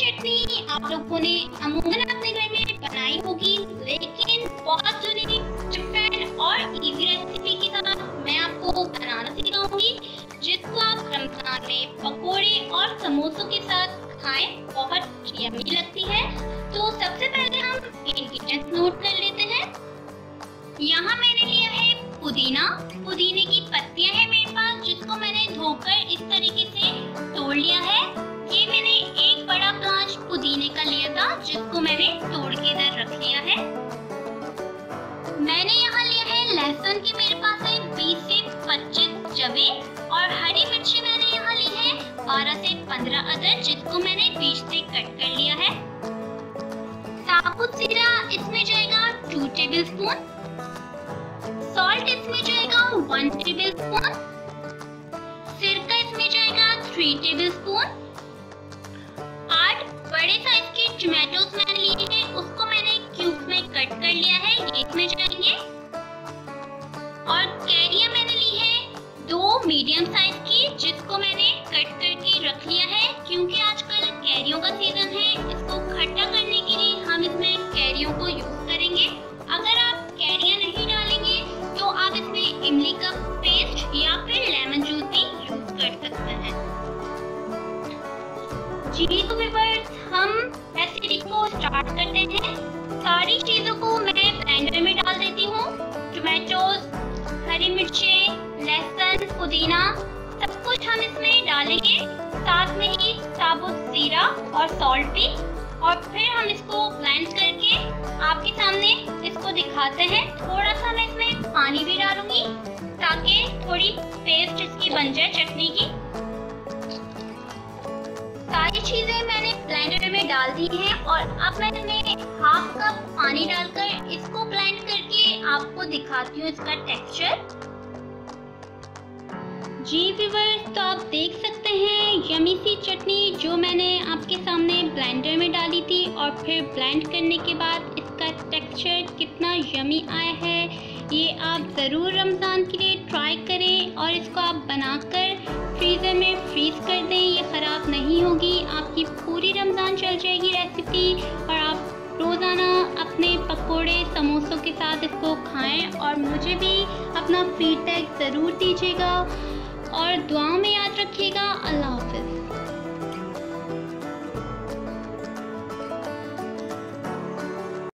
चटनी आप लोगों ने अमूमन अपने घर में बनाई होगी, लेकिन बहुत यूनिक, डिफरेंट और इजी रेसिपी के साथ मैं आपको बनाना सिखाऊंगी, जिसको आप रमजान में पकोड़े और समोसों के साथ खाएं। बहुत यम्मी लगती है। तो सबसे पहले हम इंग्रेडिएंट्स नोट कर लेते हैं। यहाँ मैंने लिया है पुदीना, पुदीने की पत्तियां हैं मेरे पास, जिसको मैंने धोकर इस तरीके से तोड़ लिया है। ये मैंने एक बड़ा ब्रांच पुदीने का लिया था, जिसको मैंने तोड़ के इधर रख लिया है। मैंने यहाँ लिया है लहसुन की, मेरे पास है 20 से 25 जवे, और हरी मिर्ची मैंने यहाँ ली है 12 से 15 अदद, जिसको मैंने बीच से कट कर लिया है। साबुत जीरा इसमें जाएगा 2 टेबल स्पून, सॉल्ट इसमें जाएगा 1 टेबल स्पून, सिरका इसमें जाएगा 3 टेबल स्पून, 8 बड़े साइज के टमाटोस मैंने लिए हैं, उसको मैंने क्यूब्स में कट कर लिया है, ये इसमें जाएंगे। और कैरियां मैंने ली है 2 मीडियम साइज की, जिसको मैंने कट करके रख लिया है, क्योंकि आजकल कैरियों का सीजन है। इसको खट्टा करने के लिए हम इसमें कैरियों को यूज करेंगे। अगर आप कैरियां नहीं डालेंगे तो आप इसमें इमली का पेस्ट या फिर लेमन जूस भी यूज कर सकते हैं। जी तो व्यूअर्स, हम रेसिपी को स्टार्ट करते हैं। सारी चीजों को मैं ब्लेंडर में डाल देती हूँ। टमाटोस, हरी मिर्चें, लहसुन, पुदीना, सब कुछ हम इसमें डालेंगे, साथ में ही साबुत जीरा और सॉल्ट भी। और फिर हम इसको ब्लेंड करके आपके सामने इसको दिखाते हैं। थोड़ा सा मैं इसमें पानी भी डालूंगी, ताकि थोड़ी पेस्ट इसकी बन जाए चटनी की। सारी चीजें मैंने ब्लेंडर में डाल दी हैं, और अब मैं इसमें हाफ कप पानी डालकर इसको ब्लेंड करके आपको दिखाती हूँ इसका टेक्सचर। जी व्यूअर्स, तो आप देख सकते हैं यमी सी चटनी जो मैंने आपके सामने ब्लेंडर में डाली थी, और फिर ब्लेंड करने के बाद इसका टेक्सचर कितना यमी आया है। ये आप ज़रूर रमज़ान के लिए ट्राई करें, और इसको आप बनाकर फ्रीज़र में फ्रीज़ कर दें, ये ख़राब नहीं होगी, आपकी पूरी रमज़ान चल जाएगी रेसिपी, और आप रोज़ाना अपने पकोड़े समोसों के साथ इसको खाएं। और मुझे भी अपना फीडबैक ज़रूर दीजिएगा, और दुआओं में याद रखिएगा। अल्लाह हाफ़िज़।